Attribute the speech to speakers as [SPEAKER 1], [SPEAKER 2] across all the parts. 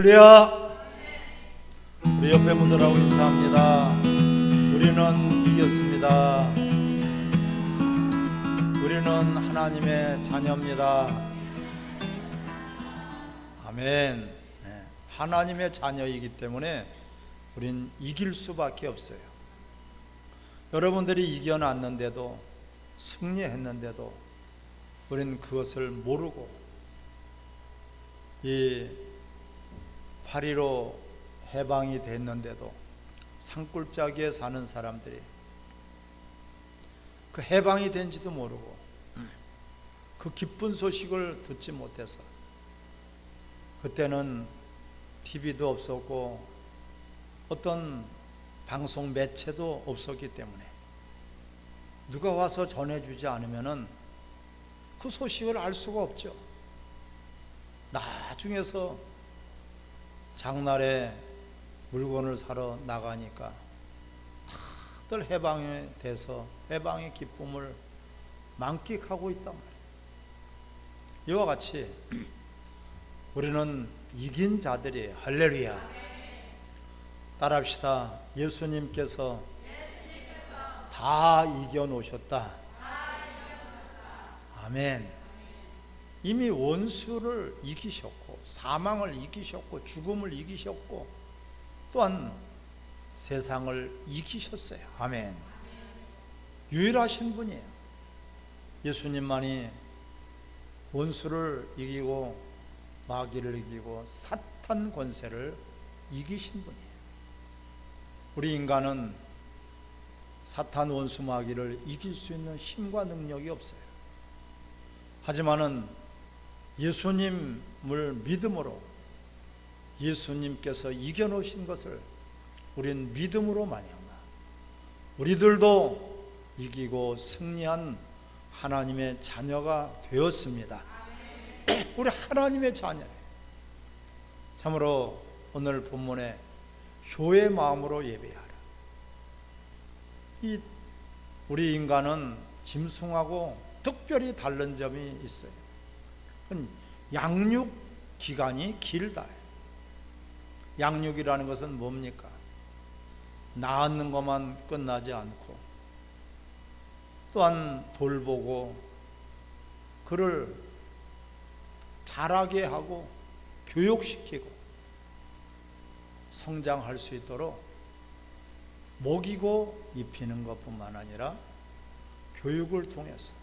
[SPEAKER 1] 할렐루야. 우리 옆에 분들하고 인사합니다. 우리는 이겼습니다. 우리는 하나님의 자녀입니다. 아멘. 하나님의 자녀이기 때문에 우린 이길 수밖에 없어요. 여러분들이 이겨놨는데도, 승리했는데도 우린 그것을 모르고 이 8.15 해방이 됐는데도 산골짜기에 사는 사람들이 그 해방이 된지도 모르고 그 기쁜 소식을 듣지 못해서, 그때는 TV도 없었고 어떤 방송 매체도 없었기 때문에 누가 와서 전해주지 않으면은 그 소식을 알 수가 없죠. 나중에서 장날에 물건을 사러 나가니까 다들 해방에 대해서 해방의 기쁨을 만끽하고 있단 말이에요. 이와 같이 우리는 이긴 자들이에요. 할렐루야. 따라합시다. 예수님께서 다 이겨놓으셨다. 아멘. 이미 원수를 이기셨고, 사망을 이기셨고, 죽음을 이기셨고, 또한 세상을 이기셨어요. 아멘. 유일하신 분이에요. 예수님만이 원수를 이기고 마귀를 이기고 사탄 권세를 이기신 분이에요. 우리 인간은 사탄 원수 마귀를 이길 수 있는 힘과 능력이 없어요. 하지만은 예수님을 믿음으로, 예수님께서 이겨놓으신 것을 우린 믿음으로 말미암아 우리들도 이기고 승리한 하나님의 자녀가 되었습니다. 우리 하나님의 자녀예요. 참으로 오늘 본문에 효의 마음으로 예배하라. 우리 인간은 짐승하고 특별히 다른 점이 있어요. 양육 기간이 길다. 양육이라는 것은 뭡니까? 낳는 것만 끝나지 않고 또한 돌보고 그를 자라게 하고 교육시키고 성장할 수 있도록 먹이고 입히는 것뿐만 아니라 교육을 통해서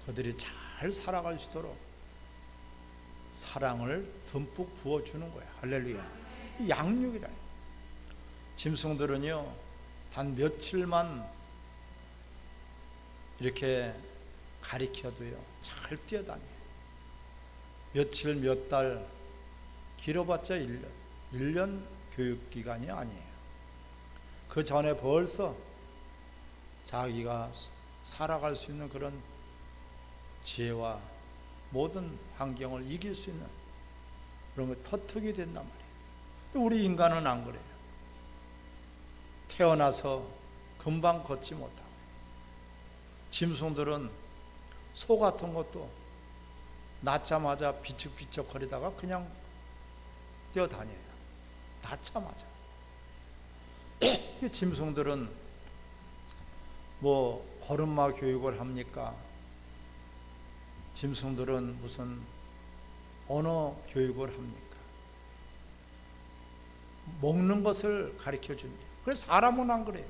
[SPEAKER 1] 그들이 잘 살아갈 수 있도록 사랑을 듬뿍 부어주는 거예요. 할렐루야. 양육이라. 짐승들은요, 단 며칠만 이렇게 가리켜도요, 잘 뛰어다녀요. 며칠, 몇 달, 길어봤자 1년. 1년 교육기간이 아니에요. 그 전에 벌써 자기가 살아갈 수 있는 그런 지혜와 모든 환경을 이길 수 있는 그런 걸 터득이 된단 말이에요. 또 우리 인간은 안 그래요. 태어나서 금방 걷지 못하고, 짐승들은 소 같은 것도 낳자마자 비쩍비쩍 거리다가 그냥 뛰어다녀요. 낳자마자. 짐승들은 뭐 걸음마 교육을 합니까? 짐승들은 무슨 언어 교육을 합니까? 먹는 것을 가르쳐 줍니다. 그래서 사람은 안 그래요.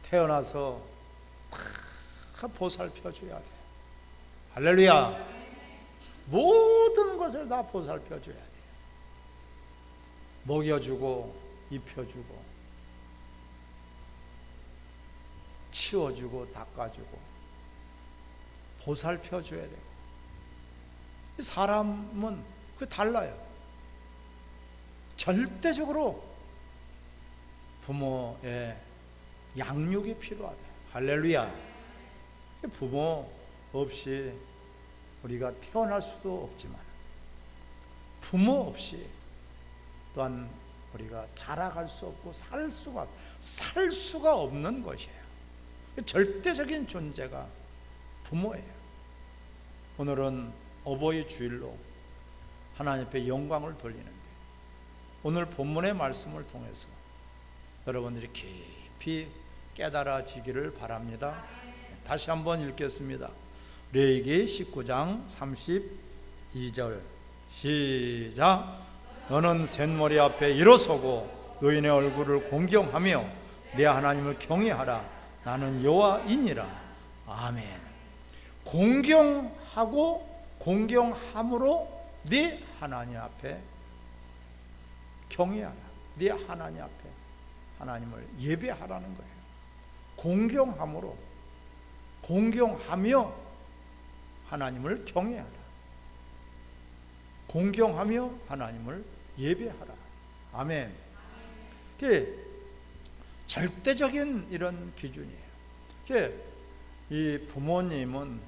[SPEAKER 1] 태어나서 다 보살펴 줘야 돼요. 할렐루야. 모든 것을 다 보살펴 줘야 돼요. 먹여주고 입혀주고 치워주고 닦아주고 보살펴 줘야 되고. 사람은 그 달라요. 절대적으로 부모의 양육이 필요하다. 할렐루야. 부모 없이 우리가 태어날 수도 없지만 부모 없이 또한 우리가 자라갈 수 없고 살 수가 없는 것이에요. 절대적인 존재가 부모예요. 오늘은 어버이 주일로 하나님 앞에 영광을 돌리는데, 오늘 본문의 말씀을 통해서 여러분들이 깊이 깨달아지기를 바랍니다. 다시 한번 읽겠습니다. 레위기 19장 32절 시작. 너는 셋머리 앞에 일어서고 노인의 얼굴을 공경하며 내 하나님을 경외하라. 나는 여호와이니라. 아멘. 공경하고 공경함으로 네 하나님 앞에 경외하라. 네 하나님 앞에 하나님을 예배하라는 거예요. 공경함으로, 공경하며 하나님을 경외하라. 공경하며 하나님을 예배하라. 아멘. 그게 절대적인 이런 기준이에요. 그게 이 부모님은,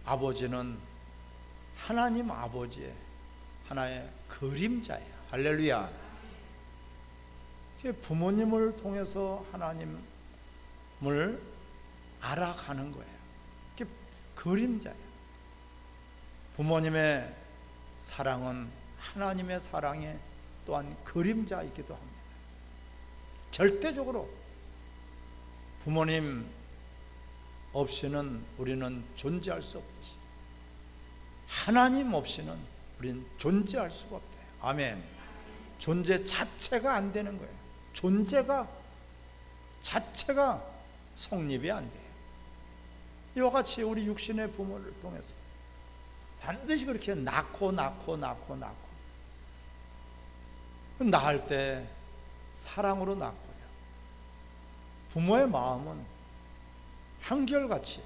[SPEAKER 1] 아버지는 하나님 아버지의 하나의 그림자예요. 할렐루야. 부모님을 통해서 하나님을 알아가는 거예요. 그게 그림자예요. 부모님의 사랑은 하나님의 사랑의 또한 그림자이기도 합니다. 절대적으로 부모님 없이는 우리는 존재할 수 없듯이 하나님 없이는 우리는 존재할 수가 없대요. 아멘. 존재 자체가 안 되는 거예요. 존재가 자체가 성립이 안 돼요. 이와 같이 우리 육신의 부모를 통해서 반드시 그렇게 낳고 낳을 때 사랑으로 낳고요. 부모의 마음은 한결같이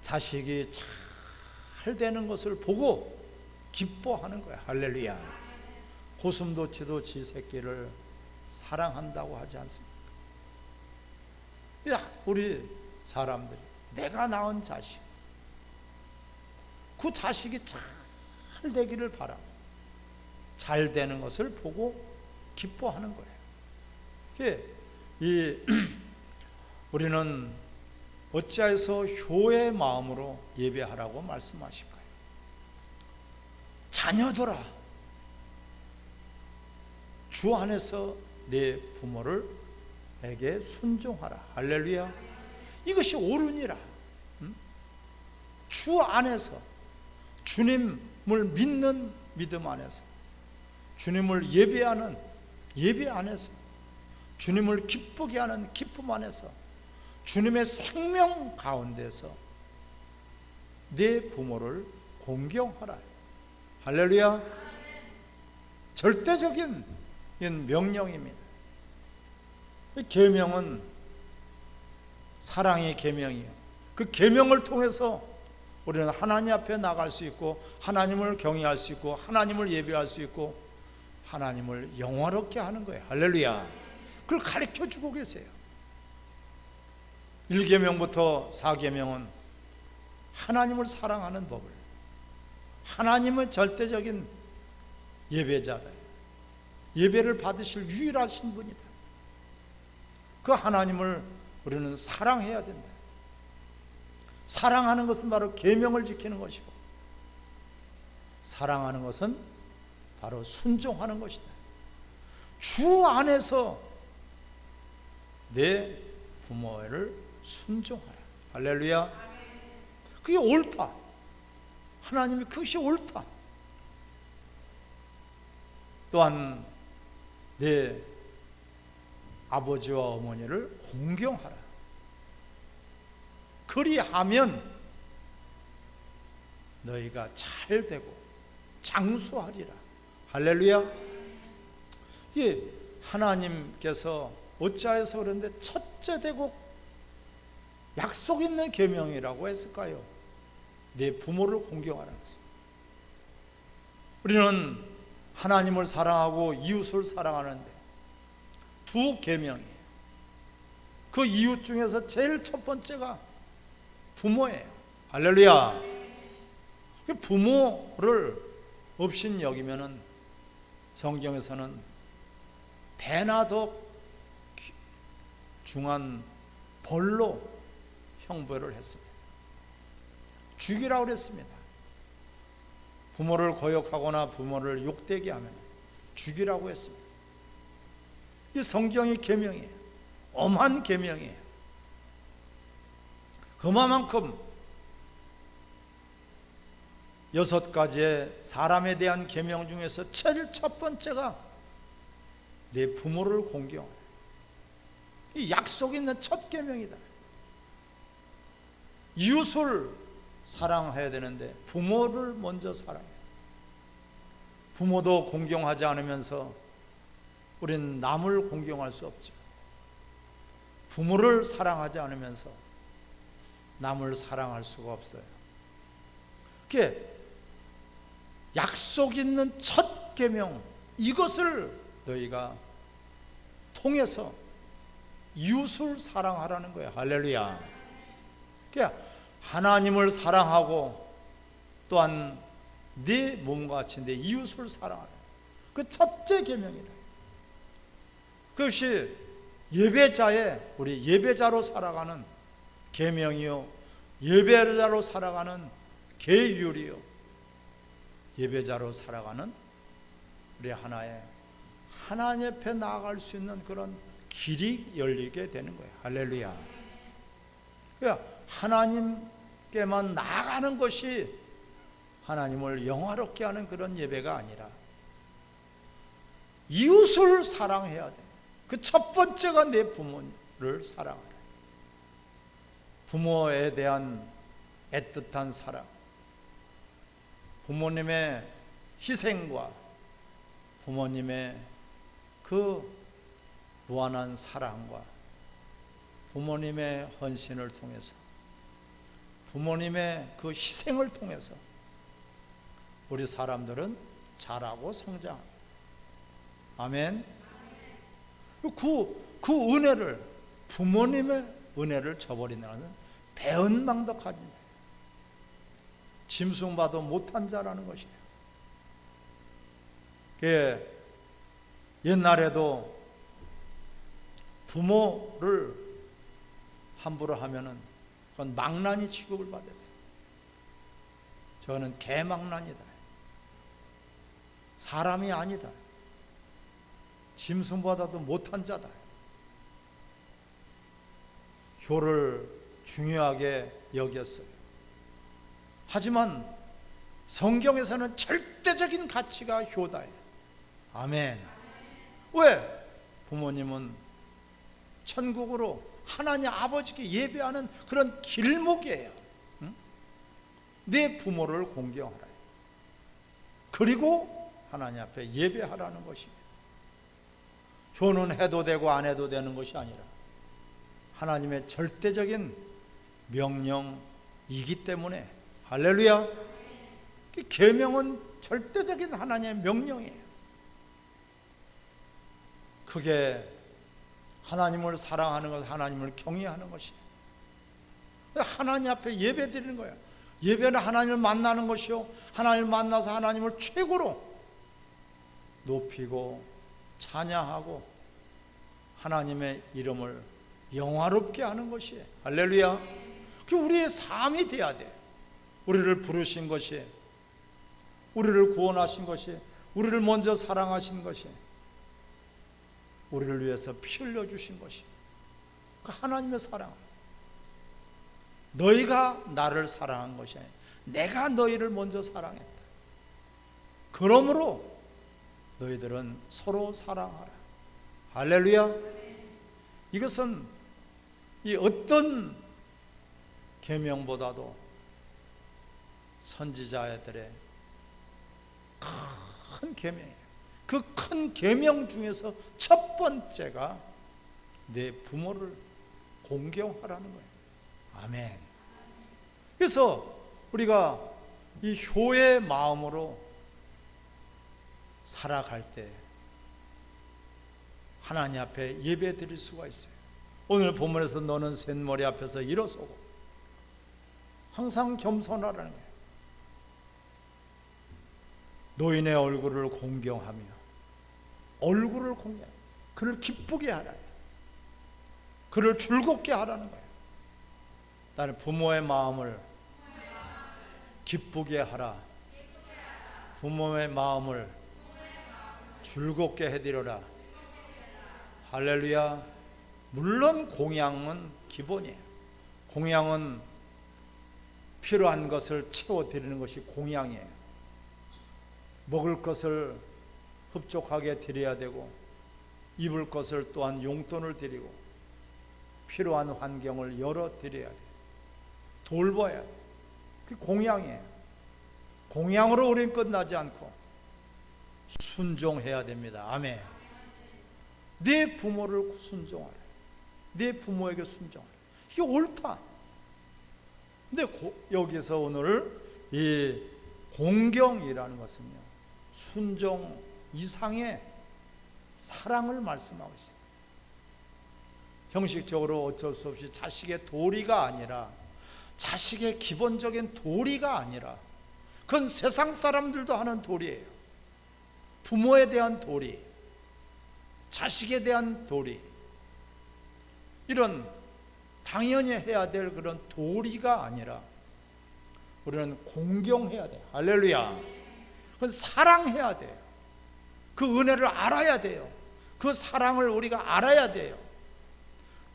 [SPEAKER 1] 자식이 잘 되는 것을 보고 기뻐하는 거야. 할렐루야. 고슴도치도 지 새끼를 사랑한다고 하지 않습니까? 우리 사람들이 내가 낳은 자식, 그 자식이 잘 되기를 바라고 잘 되는 것을 보고 기뻐하는 거예요. 우리는 어찌하여서 효의 마음으로 예배하라고 말씀하실까요? 자녀들아, 주 안에서 내 부모를 에게 순종하라. 할렐루야. 이것이 옳으니라. 주 안에서, 주님을 믿는 믿음 안에서, 주님을 예배하는 예배 안에서, 주님을 기쁘게 하는 기쁨 안에서, 주님의 생명 가운데서 내 부모를 공경하라. 할렐루야. 절대적인 명령입니다. 계명은 사랑의 계명이에요. 그 계명을 통해서 우리는 하나님 앞에 나갈 수 있고, 하나님을 경외할 수 있고, 하나님을 예배할 수 있고, 하나님을 영화롭게 하는 거예요. 할렐루야. 그걸 가르쳐 주고 계세요. 1계명부터 4계명은 하나님을 사랑하는 법을, 하나님의 절대적인 예배자다, 예배를 받으실 유일하신 분이다. 그 하나님을 우리는 사랑해야 된다. 사랑하는 것은 바로 계명을 지키는 것이고, 사랑하는 것은 바로 순종하는 것이다. 주 안에서 내 부모를 순종하라. 할렐루야. 그게 옳다. 하나님이 그것이 옳다. 또한 내 아버지와 어머니를 공경하라. 그리하면 너희가 잘 되고 장수하리라. 할렐루야. 이게 하나님께서 어찌하여서 그런데 첫째 되고 약속 있는 계명이라고 했을까요? 내 부모를 공경하라는 것입니다. 우리는 하나님을 사랑하고 이웃을 사랑하는데 두 계명이에요. 그 이웃 중에서 제일 첫 번째가 부모예요. 할렐루야. 부모를 없인 여기면은 성경에서는 배나 더 중한 벌로 형벌을 했습니다. 죽이라고 그랬습니다. 부모를 거역하거나 부모를 욕되게 하면 죽이라고 했습니다. 이 성경의 계명이에요. 엄한 계명이에요. 그만큼 6가지의 사람에 대한 계명 중에서 제일 첫 번째가 내 부모를 공경하라. 이 약속 있는 첫 계명이다. 이웃을 사랑해야 되는데 부모를 먼저 사랑해. 부모도 공경하지 않으면서 우린 남을 공경할 수 없죠. 부모를 사랑하지 않으면서 남을 사랑할 수가 없어요. 그게 약속 있는 첫 계명, 이것을 너희가 통해서 이웃을 사랑하라는 거예요. 할렐루야. 그러니까 하나님을 사랑하고 또한 네 몸과 같이 내 이웃을 사랑하라. 그 첫째 계명이라. 그것이 예배자의, 우리 예배자로 살아가는 계명이요, 예배자로 살아가는 계율이요, 예배자로 살아가는 우리 하나의 하나님 앞에 나아갈 수 있는 그런 길이 열리게 되는 거예요. 할렐루야. 그러니까 하나님께만 나아가는 것이 하나님을 영화롭게 하는 그런 예배가 아니라 이웃을 사랑해야 돼. 그 첫 번째가 내 부모를 사랑하라. 부모에 대한 애틋한 사랑, 부모님의 희생과 부모님의 그 무한한 사랑과 부모님의 헌신을 통해서, 부모님의 그 희생을 통해서 우리 사람들은 자라고 성장합니다. 아멘. 그 은혜를, 부모님의 은혜를 저버리는 배은망덕하지, 짐승봐도 못한 자라는 것이에요. 옛날에도 부모를 함부로 하면은 그건 망나니 취급을 받았어요. 저는 개망나니다, 사람이 아니다, 짐승보다도 못한 자다. 효를 중요하게 여겼어요. 하지만 성경에서는 절대적인 가치가 효다예요. 아멘. 왜? 부모님은 천국으로 하나님 아버지께 예배하는 그런 길목이에요. 응? 내 부모를 공경하라. 그리고 하나님 앞에 예배하라는 것입니다. 효는 해도 되고 안 해도 되는 것이 아니라 하나님의 절대적인 명령이기 때문에, 할렐루야. 계명은 절대적인 하나님의 명령이에요. 그게 하나님을 사랑하는 것, 하나님을 경외하는 것이에요. 하나님 앞에 예배 드리는 거예요. 예배는 하나님을 만나는 것이요, 하나님을 만나서 하나님을 최고로 높이고 찬양하고 하나님의 이름을 영화롭게 하는 것이에요. 할렐루야. 그 우리의 삶이 돼야 돼요. 우리를 부르신 것이, 우리를 구원하신 것이, 우리를 먼저 사랑하신 것이, 우리를 위해서 피 흘려주신 것이 그 하나님의 사랑. 너희가 나를 사랑한 것이 아니라 내가 너희를 먼저 사랑했다. 그러므로 너희들은 서로 사랑하라. 할렐루야. 이것은 이 어떤 계명보다도 선지자들의 큰 계명이에요. 그 큰 계명 중에서 첫 번째가 내 부모를 공경하라는 거예요. 아멘. 그래서 우리가 이 효의 마음으로 살아갈 때 하나님 앞에 예배 드릴 수가 있어요. 오늘 본문에서 너는 셋머리 앞에서 일어서고 항상 겸손하라는 거예요. 노인의 얼굴을 공경하며, 얼굴을 공경, 그를 기쁘게 하라, 그를 즐겁게 하라는 거예요. 나는 부모의 마음을 기쁘게 하라. 부모의 마음을 즐겁게 해드려라. 할렐루야. 물론 공양은 기본이에요. 공양은 필요한 것을 채워드리는 것이 공양이에요. 먹을 것을 흡족하게 드려야 되고, 입을 것을 또한 용돈을 드리고, 필요한 환경을 열어드려야 돼요. 돌봐야 돼요. 그게 공양이에요. 공양으로 우리는 끝나지 않고 순종해야 됩니다. 아멘. 네 부모를 순종하라. 네 부모에게 순종하라. 이게 옳다. 근데 여기서 오늘 이 공경이라는 것은요, 순종 이상의 사랑을 말씀하고 있어요. 형식적으로 어쩔 수 없이 자식의 도리가 아니라, 자식의 기본적인 도리가 아니라, 그건 세상 사람들도 하는 도리예요. 부모에 대한 도리, 자식에 대한 도리, 이런 당연히 해야 될 그런 도리가 아니라 우리는 공경해야 돼요. 할렐루야. 그건 사랑해야 돼요. 그 은혜를 알아야 돼요. 그 사랑을 우리가 알아야 돼요.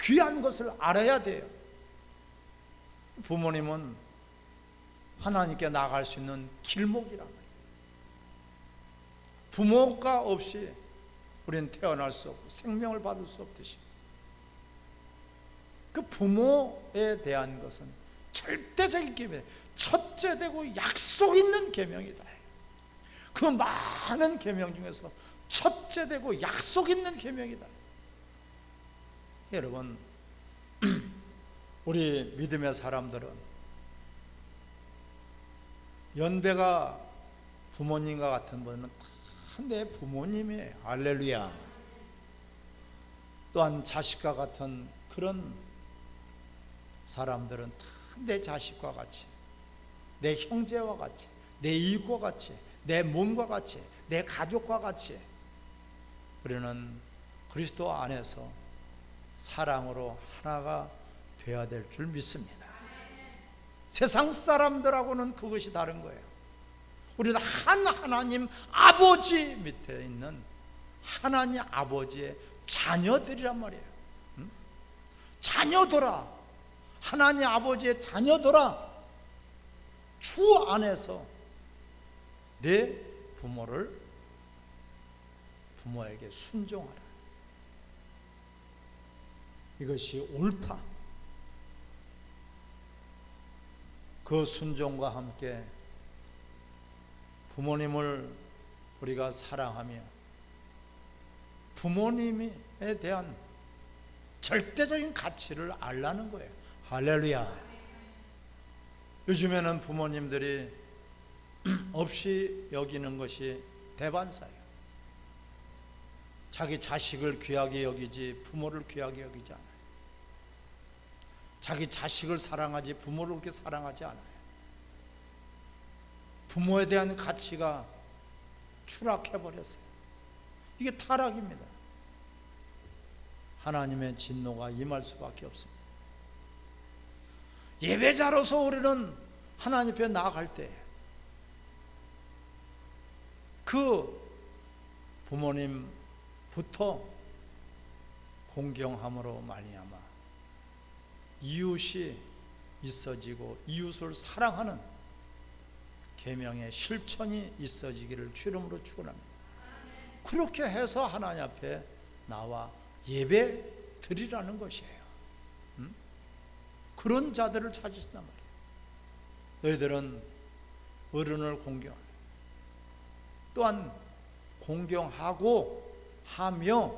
[SPEAKER 1] 귀한 것을 알아야 돼요. 부모님은 하나님께 나아갈 수 있는 길목이란 말이에요. 부모가 없이 우리는 태어날 수 없고 생명을 받을 수 없듯이, 그 부모에 대한 것은 절대적인 계명, 첫째 되고 약속 있는 계명이다. 그 많은 계명 중에서 첫째 되고 약속 있는 계명이다. 여러분, 우리 믿음의 사람들은 연배가 부모님과 같은 분은 다 내 부모님이에요. 할렐루야. 또한 자식과 같은 그런 사람들은 다 내 자식과 같이, 내 형제와 같이, 내 이웃과 같이, 내 몸과 같이, 내 가족과 같이 우리는 그리스도 안에서 사랑으로 하나가 되어야 될 줄 믿습니다. 세상 사람들하고는 그것이 다른 거예요. 우리는 한 하나님 아버지 밑에 있는 하나님 아버지의 자녀들이란 말이에요. 자녀들아, 하나님 아버지의 자녀들아, 주 안에서 내 부모에게 순종하라. 이것이 옳다. 그 순종과 함께 부모님을 우리가 사랑하며 부모님에 대한 절대적인 가치를 알라는 거예요. 할렐루야. 요즘에는 부모님들이 없이 여기는 것이 대반사예요. 자기 자식을 귀하게 여기지 부모를 귀하게 여기지 않아요. 자기 자식을 사랑하지 부모를 그렇게 사랑하지 않아요. 부모에 대한 가치가 추락해버렸어요. 이게 타락입니다. 하나님의 진노가 임할 수밖에 없습니다. 예배자로서 우리는 하나님 앞에 나아갈 때 그 부모님부터 공경함으로 말미암아 이웃이 있어지고 이웃을 사랑하는 계명의 실천이 있어지기를 주 이름으로 축원합니다. 그렇게 해서 하나님 앞에 나와 예배 드리라는 것이에요. 그런 자들을 찾으신단 말이에요. 너희들은 어른을 공경하라. 또한 공경하고 하며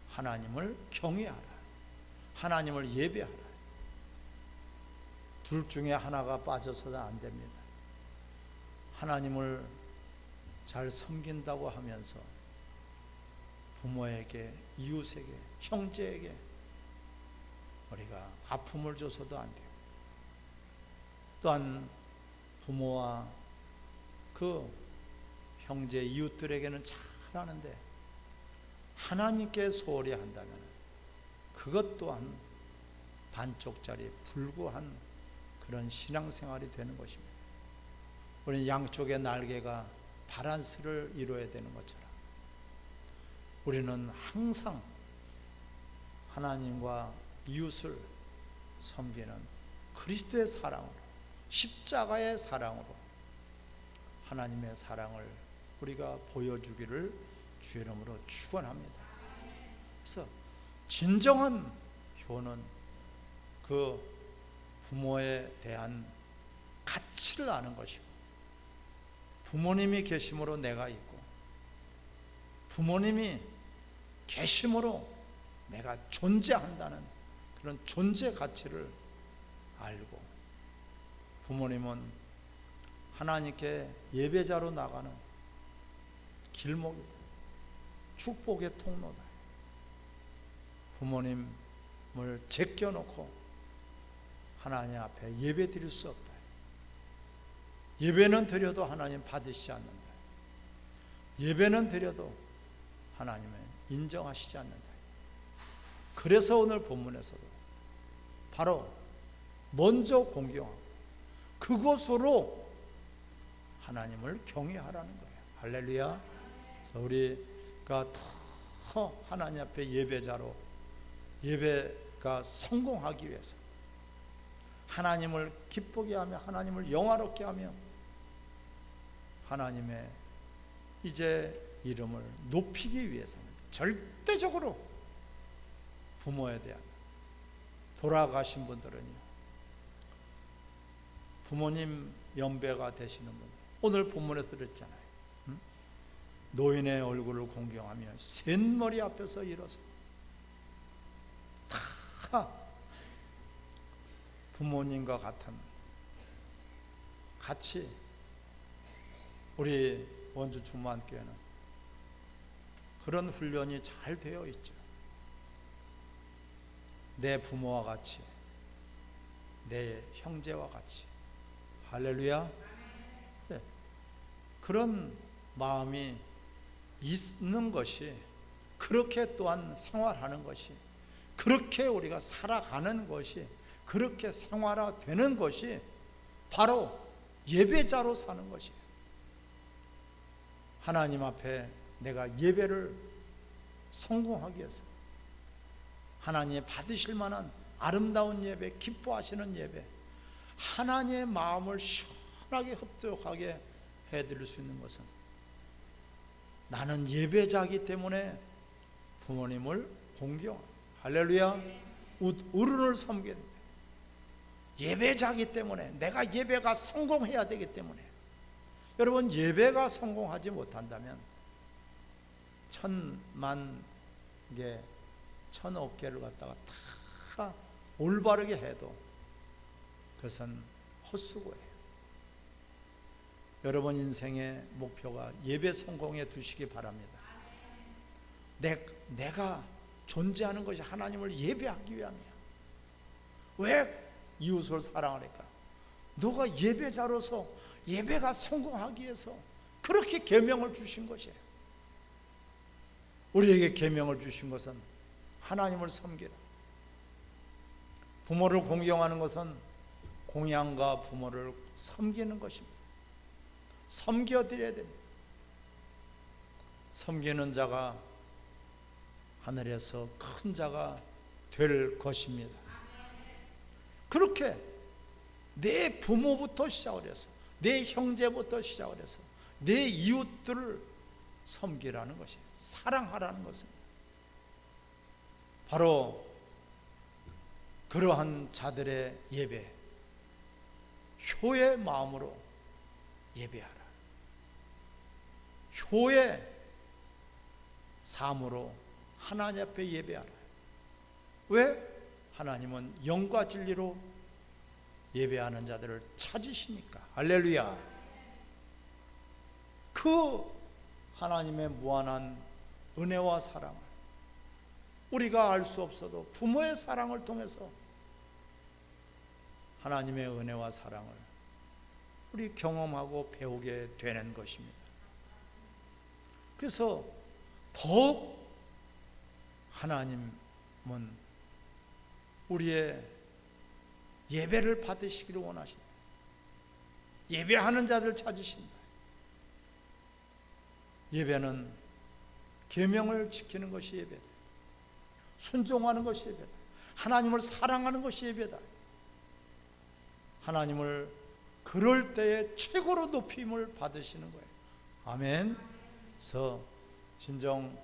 [SPEAKER 1] 하나님을 경외하라. 하나님을 예배하라. 둘 중에 하나가 빠져서는 안 됩니다. 하나님을 잘 섬긴다고 하면서 부모에게, 이웃에게, 형제에게 우리가 아픔을 줘서도 안 돼요. 또한 부모와 그 형제, 이웃들에게는 잘하는데 하나님께 소홀히 한다면 그것 또한 반쪽짜리 불구한 그런 신앙생활이 되는 것입니다. 우리 양쪽의 날개가 바란스를 이루어야 되는 것처럼 우리는 항상 하나님과 이웃을 섬기는 그리스도의 사랑으로, 십자가의 사랑으로 하나님의 사랑을 우리가 보여주기를 주의 이름으로 축원합니다. 그래서 진정한 효는 그 부모에 대한 가치를 아는 것이고, 부모님이 계심으로 내가 있고, 부모님이 계심으로 내가 존재한다는 그런 존재 가치를 알고, 부모님은 하나님께 예배자로 나가는 길목이다, 축복의 통로다. 부모님을 제껴놓고 하나님 앞에 예배 드릴 수 없다. 예배는 드려도 하나님 받으시지 않는다. 예배는 드려도 하나님은 인정하시지 않는다. 그래서 오늘 본문에서도 바로 먼저 공경하고 그것으로 하나님을 경외하라는 거예요. 할렐루야. 우리가 더 하나님 앞에 예배자로, 예배가 성공하기 위해서, 하나님을 기쁘게 하며 하나님을 영화롭게 하며 하나님의 이제 이름을 높이기 위해서는 절대적으로 부모에 대한, 돌아가신 분들은요, 부모님 연배가 되시는 분들, 오늘 본문에서 들었잖아요. 노인의 얼굴을 공경하며 셋머리 앞에서 일어서 다 부모님과 같은, 같이 우리 원주 중만교회는 그런 훈련이 잘 되어 있죠. 내 부모와 같이, 내 형제와 같이. 할렐루야. 네. 그런 마음이 있는 것이, 그렇게 또한 생활하는 것이, 그렇게 우리가 살아가는 것이, 그렇게 생활화되는 것이 바로 예배자로 사는 것이에요. 하나님 앞에 내가 예배를 성공하기 위해서, 하나님의 받으실 만한 아름다운 예배, 기뻐하시는 예배, 하나님의 마음을 시원하게 흡족하게 해드릴 수 있는 것은, 나는 예배자이기 때문에 부모님을 공경하고, 할렐루야, 어른을 섬겨야 됩니다. 예배자이기 때문에, 내가 예배가 성공해야 되기 때문에. 여러분, 예배가 성공하지 못한다면 천만 개, 천억 개를 갖다가 다 올바르게 해도 그것은 헛수고예요. 여러분 인생의 목표가 예배 성공에 두시기 바랍니다. 내가 존재하는 것이 하나님을 예배하기 위함이야. 왜 이웃을 사랑하니까? 너가 예배자로서 예배가 성공하기 위해서 그렇게 계명을 주신 것이에요. 우리에게 계명을 주신 것은 하나님을 섬기라. 부모를 공경하는 것은 공양과 부모를 섬기는 것입니다. 섬겨드려야 됩니다. 섬기는 자가 하늘에서 큰 자가 될 것입니다. 그렇게 내 부모부터 시작을 해서, 내 형제부터 시작을 해서 내 이웃들을 섬기라는 것이에요. 사랑하라는 것은 바로 그러한 자들의 예배, 효의 마음으로 예배하라. 효의 삶으로 하나님 앞에 예배하라. 왜? 하나님은 영과 진리로 예배하는 자들을 찾으시니까. 할렐루야. 그 하나님의 무한한 은혜와 사랑을 우리가 알 수 없어도 부모의 사랑을 통해서 하나님의 은혜와 사랑을 우리 경험하고 배우게 되는 것입니다. 그래서 더욱 하나님은 우리의 예배를 받으시기를 원하신다. 예배하는 자들 찾으신다. 예배는 계명을 지키는 것이 예배다. 순종하는 것이 예배다. 하나님을 사랑하는 것이 예배다. 하나님을 그럴 때에 최고로 높임을 받으시는 거예요. 아멘. 그래서 진정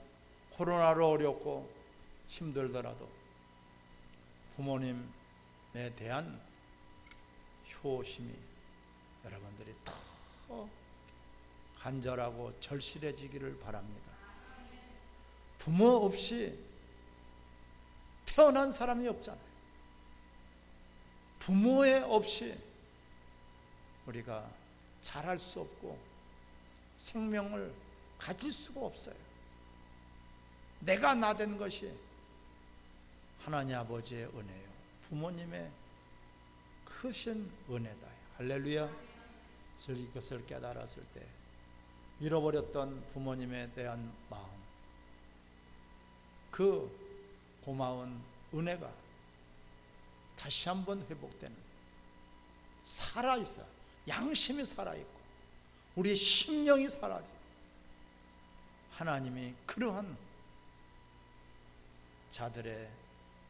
[SPEAKER 1] 코로나로 어렵고 힘들더라도 부모님에 대한 효심이 여러분들이 더 간절하고 절실해지기를 바랍니다. 부모 없이 태어난 사람이 없잖아요. 부모에 없이 우리가 자랄 수 없고 생명을 가질 수가 없어요. 내가 나된 것이 하나님 아버지의 은혜요, 부모님의 크신 은혜다. 할렐루야. 이것을 깨달았을 때 잃어버렸던 부모님에 대한 마음, 그 고마운 은혜가 다시 한번 회복되는, 살아있어. 양심이 살아있고 우리의 심령이 살아있고 하나님이 그러한 자들의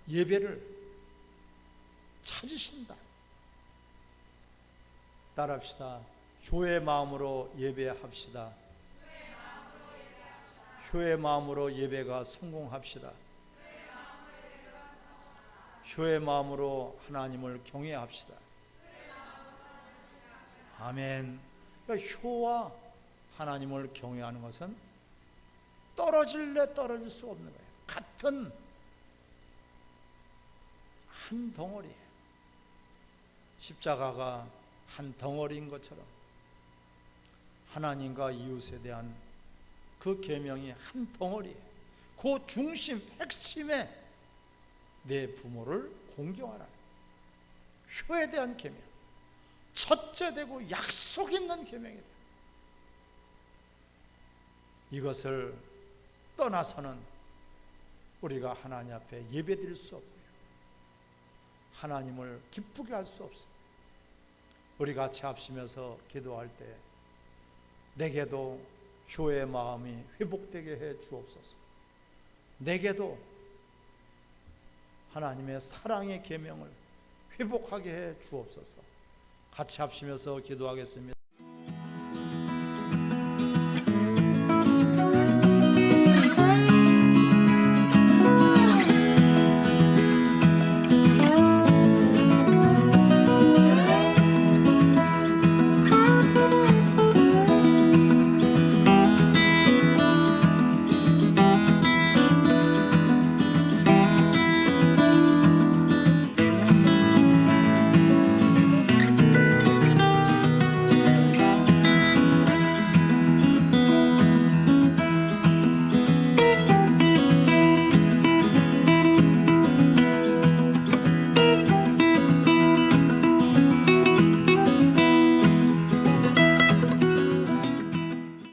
[SPEAKER 1] 예배를 찾으신다. 따라합시다. 효의 마음으로 예배합시다. 효의 마음으로 예배가 성공합시다. 효의 마음으로 하나님을 경외합시다. 아멘. 그러니까 효와 하나님을 경외하는 것은 떨어질래 떨어질 수 없는 거예요. 같은 한 덩어리예요. 십자가가 한 덩어리인 것처럼 하나님과 이웃에 대한 그 계명이 한 덩어리예요. 그 중심, 핵심에 내 부모를 공경하라. 효에 대한 계명, 첫째 되고 약속 있는 계명이다. 이것을 떠나서는 우리가 하나님 앞에 예배드릴 수 없고요, 하나님을 기쁘게 할 수 없어요. 우리 같이 합심해서 기도할 때 내게도 효의 마음이 회복되게 해 주옵소서. 내게도 하나님의 사랑의 계명을 회복하게 해 주옵소서. 같이 합심해서 기도하겠습니다.